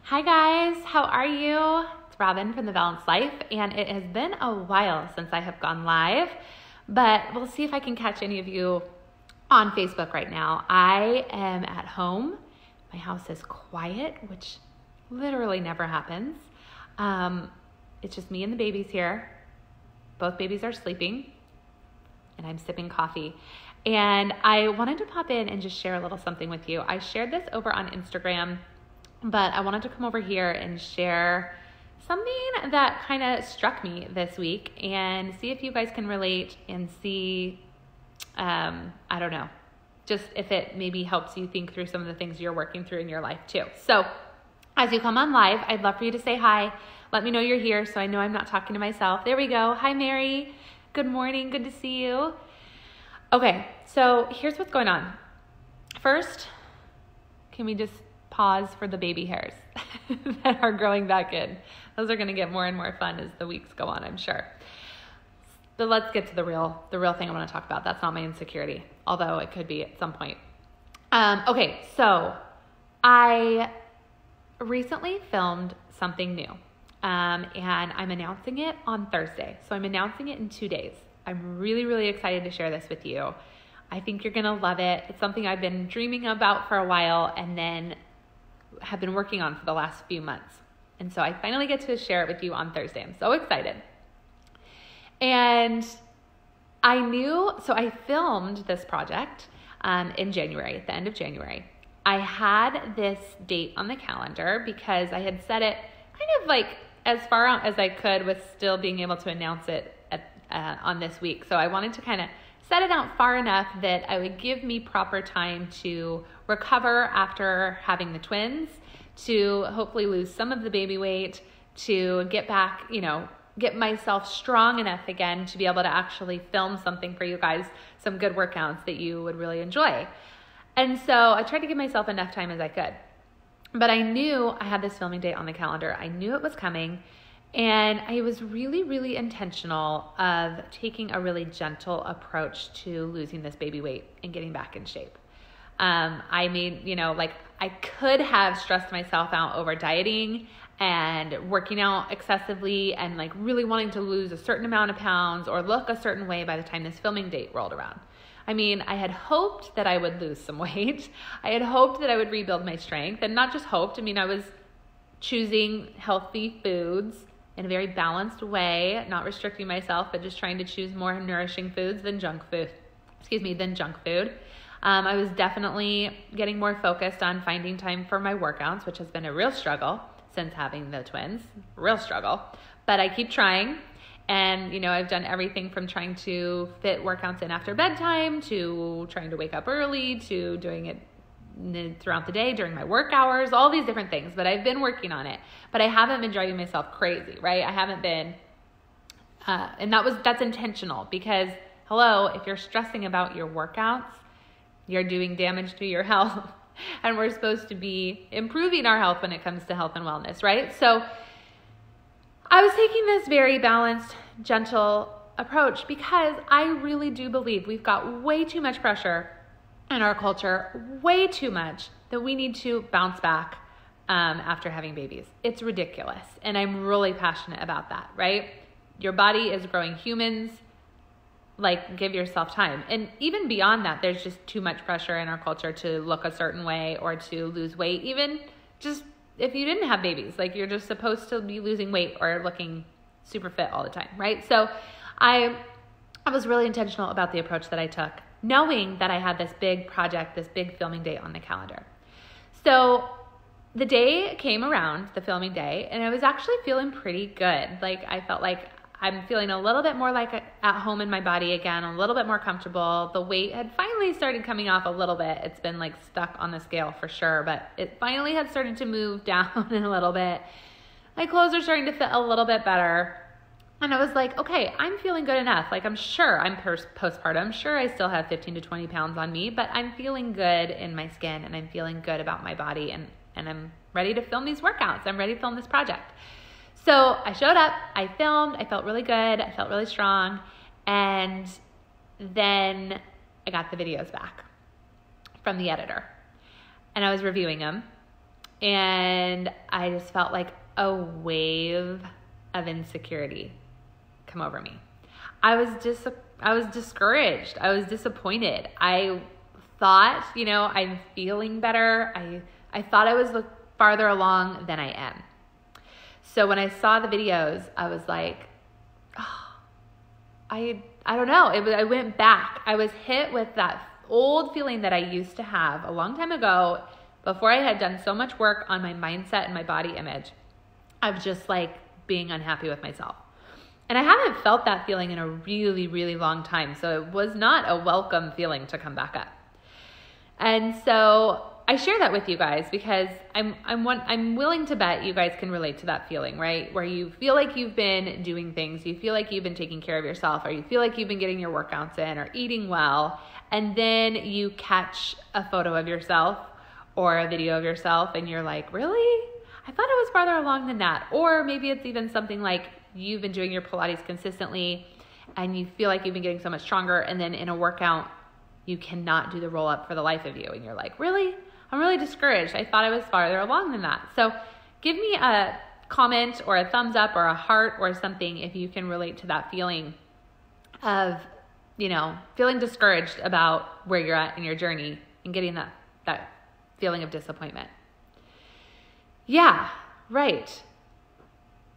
Hi guys, how are you? It's Robin from The Balanced Life, and it has been a while since I have gone live, but we'll see if I can catch any of you on Facebook right now. I am at home. My house is quiet, which literally never happens. It's just me and the babies here. Both babies are sleeping, and I'm sipping coffee. And I wanted to pop in and just share a little something with you. I shared this over on Instagram, but I wanted to come over here and share something that kind of struck me this week and see if you guys can relate and see, I don't know, just if it maybe helps you think through some of the things you're working through in your life too. So as you come on live, I'd love for you to say hi. Let me know you're here so I know I'm not talking to myself. There we go. Hi, Mary. Good morning. Good to see you. Okay, so here's what's going on. First, can we just pause for the baby hairs that are growing back in? Those are going to get more and more fun as the weeks go on, I'm sure. But let's get to the real thing I want to talk about. That's not my insecurity, although it could be at some point. Okay, so I recently filmed something new, and I'm announcing it on Thursday. So I'm announcing it in 2 days. I'm really, really excited to share this with you. I think you're going to love it. It's something I've been dreaming about for a while and then have been working on for the last few months. And so I finally get to share it with you on Thursday. I'm so excited. And I filmed this project in January, at the end of January. I had this date on the calendar because I had set it kind of like as far out as I could with still being able to announce it on this week. So I wanted to kind of set it out far enough that I would give me proper time to recover after having the twins, to hopefully lose some of the baby weight, to get back, get myself strong enough again to be able to actually film something for you guys, some good workouts that you would really enjoy. And so I tried to give myself enough time as I could. But I knew I had this filming date on the calendar. I knew it was coming. And I was really, really intentional of taking a really gentle approach to losing this baby weight and getting back in shape. I could have stressed myself out over dieting and working out excessively and like really wanting to lose a certain amount of pounds or look a certain way by the time this filming date rolled around. I had hoped that I would lose some weight. I had hoped that I would rebuild my strength, and not just hoped. I was choosing healthy foods in a very balanced way, not restricting myself, but just trying to choose more nourishing foods than junk food. I was definitely getting more focused on finding time for my workouts, which has been a real struggle since having the twins, real struggle. But I keep trying, and I've done everything from trying to fit workouts in after bedtime, to trying to wake up early, to doing it throughout the day during my work hours, all these different things, but I've been working on it. But I haven't been driving myself crazy, right? I haven't been, and that's intentional, because if you're stressing about your workouts, you're doing damage to your health, and we're supposed to be improving our health when it comes to health and wellness, right? So I was taking this very balanced, gentle approach because I really do believe we've got way too much pressure in our culture, way too much, that we need to bounce back after having babies. It's ridiculous. And I'm really passionate about that, right? Your body is growing. Humans, give yourself time. And even beyond that, there's just too much pressure in our culture to look a certain way or to lose weight. Even just if you didn't have babies, you're just supposed to be losing weight or looking super fit all the time, right? So I was really intentional about the approach that I took, knowing that I had this big project, this big filming date on the calendar. So the day came around, the filming day, and I was actually feeling pretty good. I felt like I'm feeling a little bit more at home in my body again, a little bit more comfortable. The weight had finally started coming off a little bit. It's been stuck on the scale for sure, but it finally had started to move down a little bit. My clothes are starting to fit a little bit better. And I was like, okay, I'm feeling good enough. I'm sure I'm postpartum. I'm sure I still have 15 to 20 pounds on me, but I'm feeling good in my skin, and I'm feeling good about my body, and I'm ready to film these workouts. I'm ready to film this project. So I showed up, I filmed, I felt really good, I felt really strong, and then I got the videos back from the editor, and I was reviewing them, And I just felt like a wave of insecurity come over me. I was discouraged. I was disappointed. I thought, I'm feeling better. I thought I was farther along than I am. So when I saw the videos, I was like, I don't know. I went back. I was hit with that old feeling that I used to have a long time ago, before I had done so much work on my mindset and my body image, of just like being unhappy with myself. And I haven't felt that feeling in a really, really long time. So it was not a welcome feeling to come back up. And so I share that with you guys because I'm willing to bet you guys can relate to that feeling, right? Where you feel like you've been doing things, you feel like you've been taking care of yourself, or you feel like you've been getting your workouts in or eating well, and then you catch a photo of yourself or a video of yourself and you're like, really? I thought I was farther along than that. Or maybe it's even something like you've been doing your Pilates consistently and you feel like you've been getting so much stronger, and then in a workout, you cannot do the roll up for the life of you. And you're like, really? I'm really discouraged. I thought I was farther along than that. So give me a comment or a thumbs up or a heart or something if you can relate to that feeling of, feeling discouraged about where you're at in your journey and getting that feeling of disappointment. Yeah, right.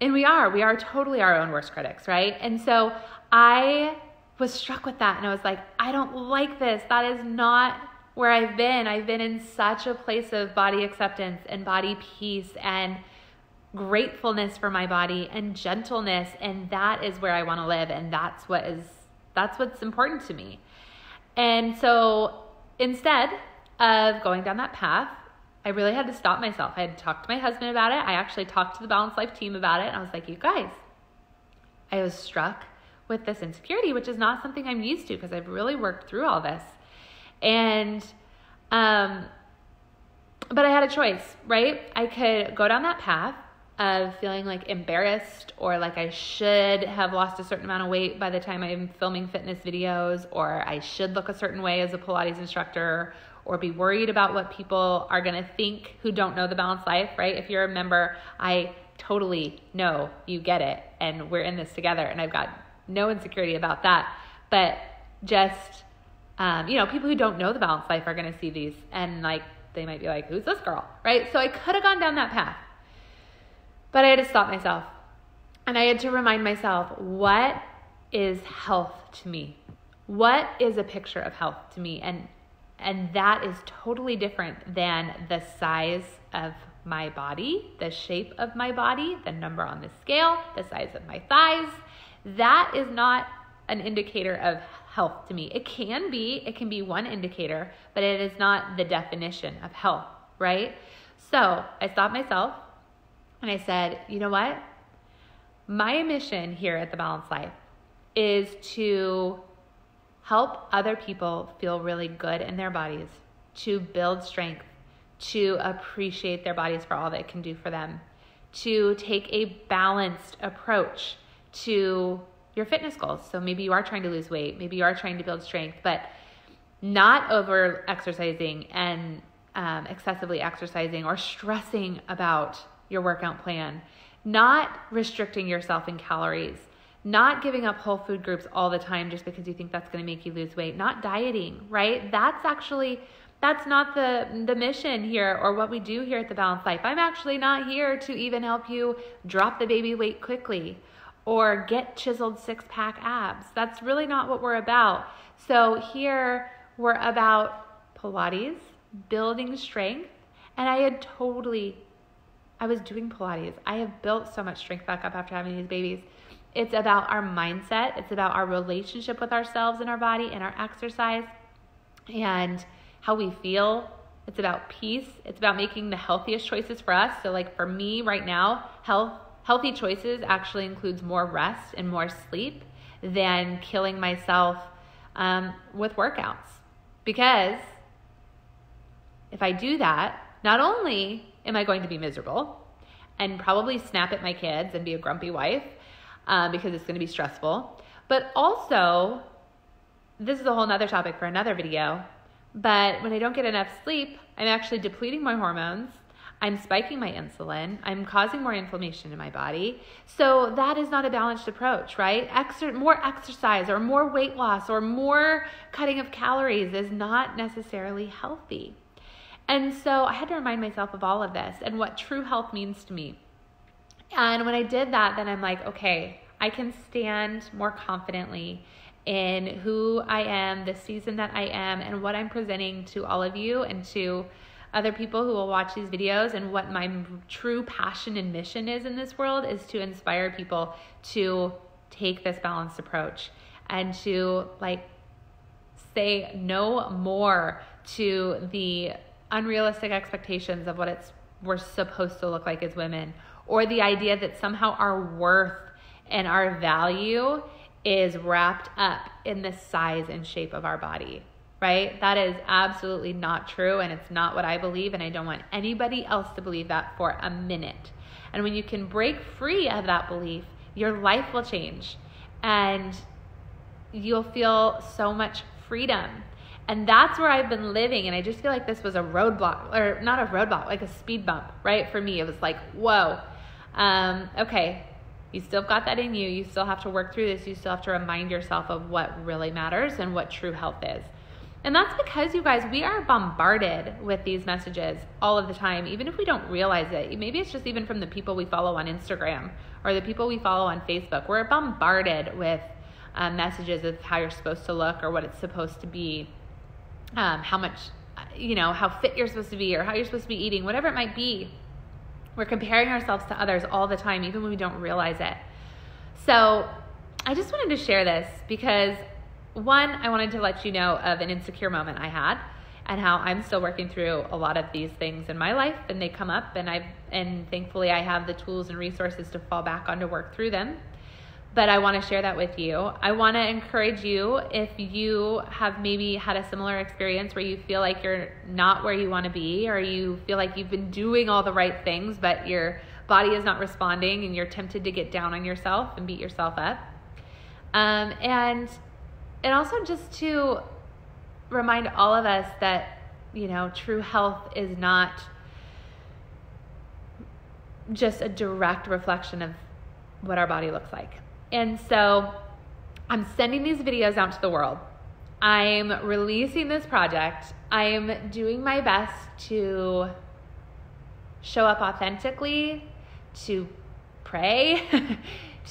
And we are totally our own worst critics, right? And so I was struck with that and I was like, I don't like this. That is not where I've been. I've been in such a place of body acceptance and body peace and gratefulness for my body and gentleness. And that is where I want to live. And that's what's important to me. And so instead of going down that path, I really had to stop myself. I had to talk to my husband about it. I actually talked to the Balanced Life team about it. And I was like, you guys, I was struck with this insecurity, which is not something I'm used to because I've really worked through all this. And, but I had a choice, right? I could go down that path of feeling like embarrassed or like I should have lost a certain amount of weight by the time I'm filming fitness videos, or I should look a certain way as a Pilates instructor, or be worried about what people are going to think who don't know the Balanced Life, right? If you're a member, I totally know you get it and we're in this together, and I've got no insecurity about that. But just, people who don't know the Balanced Life are going to see these and like, they might be like, who's this girl, right? So I could have gone down that path, but I had to stop myself and I had to remind myself, what is health to me? What is a picture of health to me? And that is totally different than the size of my body, the shape of my body, the number on the scale, the size of my thighs. That is not an indicator of health to me. It can be one indicator, but it is not the definition of health, right? So I stopped myself and I said, you know what? My mission here at the Balanced Life is to help other people feel really good in their bodies, to build strength, to appreciate their bodies for all that it can do for them, to take a balanced approach to your fitness goals. So maybe you are trying to lose weight, maybe you are trying to build strength, but not over exercising and excessively exercising or stressing about your workout plan, not restricting yourself in calories, not giving up whole food groups all the time just because you think that's going to make you lose weight, not dieting, right? That's not the mission here or what we do here at the Balanced Life. I'm actually not here to even help you drop the baby weight quickly or get chiseled 6-pack abs. That's really not what we're about. So here we're about Pilates, building strength, and I was doing Pilates. I have built so much strength back up after having these babies. It's about our mindset. It's about our relationship with ourselves and our body and our exercise and how we feel. It's about peace. It's about making the healthiest choices for us. So like for me right now, healthy choices actually includes more rest and more sleep than killing myself with workouts. Because if I do that, not only am I going to be miserable and probably snap at my kids and be a grumpy wife, because it's going to be stressful. But also, this is a whole nother topic for another video, but when I don't get enough sleep, I'm actually depleting my hormones. I'm spiking my insulin. I'm causing more inflammation in my body. So that is not a balanced approach, right? More exercise or more weight loss or more cutting of calories is not necessarily healthy. And so I had to remind myself of all of this and what true health means to me. And when I did that, then I'm like, okay, I can stand more confidently in who I am, the season that I am, and what I'm presenting to all of you and to other people who will watch these videos. And what my true passion and mission is in this world is to inspire people to take this balanced approach and to say no more to the unrealistic expectations of what we're supposed to look like as women, or the idea that somehow our worth and our value is wrapped up in the size and shape of our body, right? That is absolutely not true, and it's not what I believe, and I don't want anybody else to believe that for a minute. And when you can break free of that belief, your life will change, and you'll feel so much freedom. And that's where I've been living, and I just feel like this was a roadblock, or not a roadblock, like a speed bump, right? For me, it was like, whoa, okay, you still got that in you. You still have to work through this. You still have to remind yourself of what really matters and what true health is. And that's because, you guys, we are bombarded with these messages all of the time, even if we don't realize it. Maybe it's just even from the people we follow on Instagram or the people we follow on Facebook. We're bombarded with messages of how you're supposed to look or what it's supposed to be, how much, how fit you're supposed to be or how you're supposed to be eating, whatever it might be. We're comparing ourselves to others all the time, even when we don't realize it. So I just wanted to share this because, one, I wanted to let you know of an insecure moment I had and how I'm still working through a lot of these things in my life, and they come up, and thankfully I have the tools and resources to fall back on to work through them. But I want to share that with you. I want to encourage you, if you have maybe had a similar experience where you feel like you're not where you want to be, or you feel like you've been doing all the right things, but your body is not responding and you're tempted to get down on yourself and beat yourself up. And also just to remind all of us that, true health is not just a direct reflection of what our body looks like. And so I'm sending these videos out to the world. I'm releasing this project. I'm doing my best to show up authentically, to pray,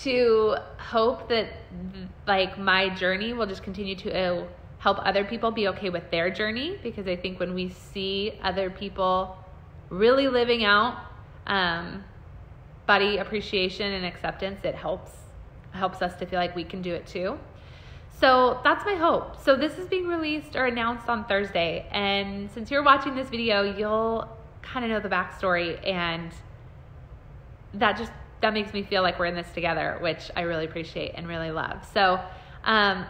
to hope that my journey will just continue to help other people be okay with their journey, because I think when we see other people really living out body appreciation and acceptance, it helps us to feel like we can do it too. So that's my hope. So this is being released or announced on Thursday. And since you're watching this video, you'll kind of know the backstory, and that makes me feel like we're in this together, which I really appreciate and really love. So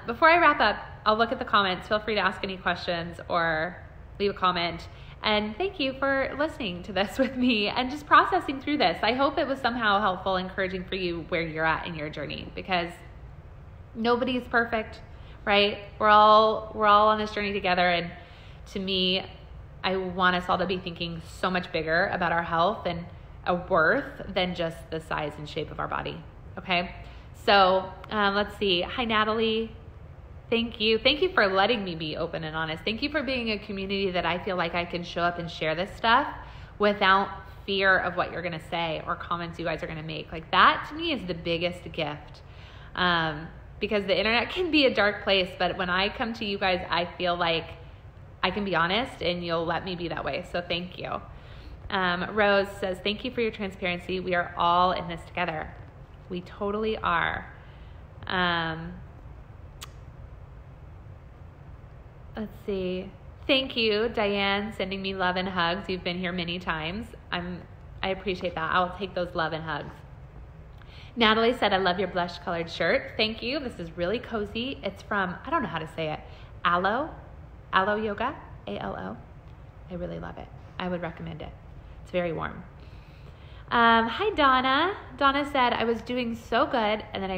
before I wrap up, I'll look at the comments. Feel free to ask any questions or leave a comment. And thank you for listening to this with me and just processing through this. I hope it was somehow helpful, encouraging for you where you're at in your journey, because nobody's perfect, right? We're all on this journey together. And to me, I want us all to be thinking so much bigger about our health and a worth than just the size and shape of our body. Okay. So let's see. Hi, Natalie. Thank you. Thank you for letting me be open and honest. Thank you for being a community that I feel like I can show up and share this stuff without fear of what you're going to say or comments you guys are going to make. Like, that to me is the biggest gift. Because the internet can be a dark place, but when I come to you guys, I feel like I can be honest and you'll let me be that way. So thank you. Rose says, thank you for your transparency. We are all in this together. We totally are. Let's see. Thank you, Diane, sending me love and hugs. You've been here many times. I appreciate that. I'll take those love and hugs. Natalie said, I love your blush colored shirt. Thank you. This is really cozy. It's from, I don't know how to say it, Aloe Yoga, ALO. I really love it. I would recommend it. It's very warm. Hi, Donna. Donna said, I was doing so good, and then I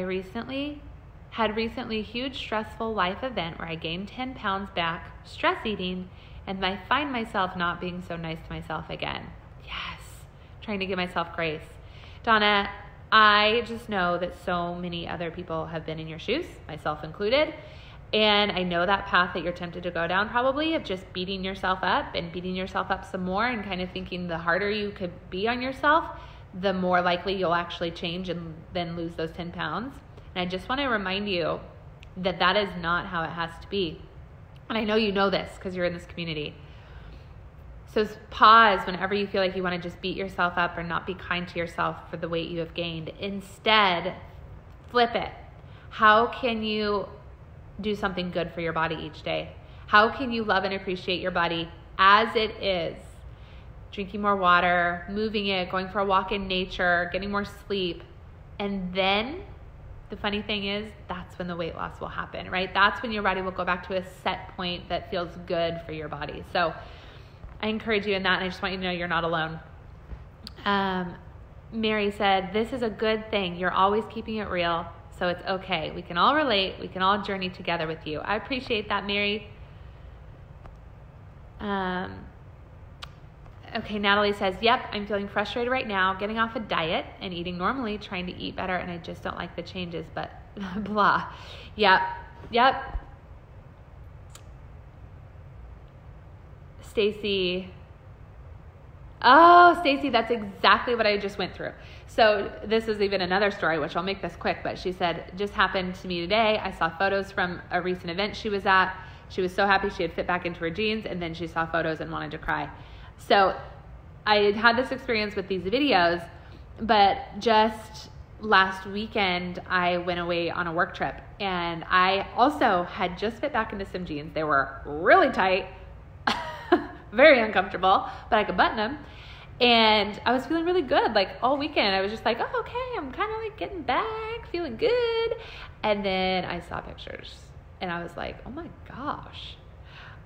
had recently huge stressful life event where I gained 10 pounds back, stress eating, and I find myself not being so nice to myself again. Yes. trying to give myself grace. Donna, I just know that so many other people have been in your shoes, myself included. And I know that path that you're tempted to go down probably of just beating yourself up and beating yourself up some more and kind of thinking the harder you could be on yourself, the more likely you'll actually change and then lose those 10 pounds. And I just want to remind you that that is not how it has to be. And I know you know this because you're in this community. So pause whenever you feel like you want to just beat yourself up or not be kind to yourself for the weight you have gained. Instead, flip it. How can you do something good for your body each day? How can you love and appreciate your body as it is? Drinking more water, moving it, going for a walk in nature, getting more sleep. And then the funny thing is, that's when the weight loss will happen, right? That's when your body will go back to a set point that feels good for your body. So I encourage you in that, and I just want you to know you're not alone. Mary said, this is a good thing. You're always keeping it real, so it's okay. We can all relate. We can all journey together with you. I appreciate that, Mary. Okay, Natalie says, yep, I'm feeling frustrated right now, getting off a diet and eating normally, trying to eat better, and I just don't like the changes, but blah. Yep. Stacy. Oh, Stacy, that's exactly what I just went through. So this is even another story, which I'll make this quick, but she said, just happened to me today. I saw photos from a recent event she was at. She was so happy she had fit back into her jeans, and then she saw photos and wanted to cry. So I had this experience with these videos, but just last weekend, I went away on a work trip, and I also had just fit back into some jeans. They were really tight, very uncomfortable, but I could button them. And I was feeling really good, like all weekend. I was just like, oh, okay, I'm kind of like getting back, feeling good. And then I saw pictures and I was like, oh my gosh,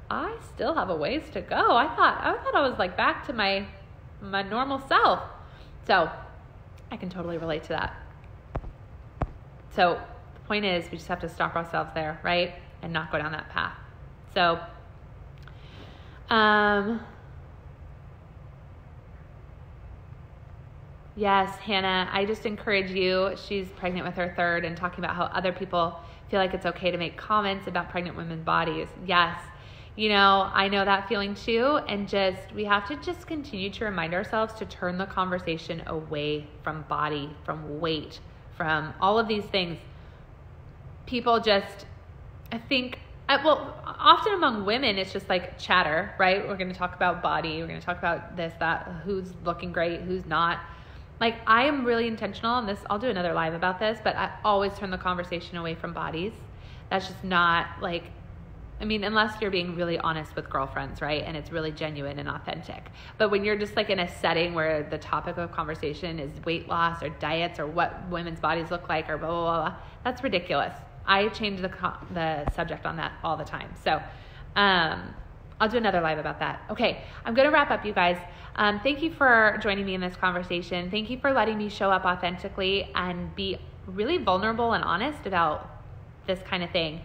I still have a ways to go. I thought I was like back to my normal self. So I can totally relate to that. So the point is, we just have to stop ourselves there, right? And not go down that path. So, yes, Hannah, I just encourage you. She's pregnant with her third and talking about how other people feel like it's okay to make comments about pregnant women's bodies. Yes. You know, I know that feeling too. And we have to just continue to remind ourselves to turn the conversation away from body, from weight, from all of these things. People just, I think, well, often among women, it's just like chatter, right? We're going to talk about body. We're going to talk about this, that, who's looking great, who's not. Like, I am really intentional on this. I'll do another live about this, but I always turn the conversation away from bodies. That's just not like, I mean, unless you're being really honest with girlfriends, right? And it's really genuine and authentic. But when you're just like in a setting where the topic of conversation is weight loss or diets or what women's bodies look like or blah, blah, blah, blah, that's ridiculous. I change the subject on that all the time. So I'll do another live about that. Okay, I'm going to wrap up, you guys. Thank you for joining me in this conversation. Thank you for letting me show up authentically and be really vulnerable and honest about this kind of thing.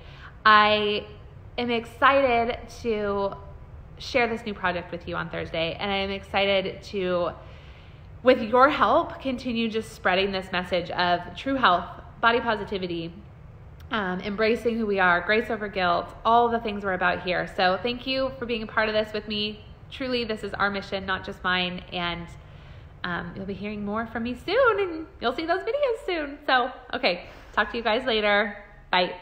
I am excited to share this new project with you on Thursday, and I am excited to, with your help, continue just spreading this message of true health, body positivity, embracing who we are, grace over guilt, all the things we're about here. So thank you for being a part of this with me. Truly, this is our mission, not just mine. And you'll be hearing more from me soon, and you'll see those videos soon. So, okay, talk to you guys later. Bye.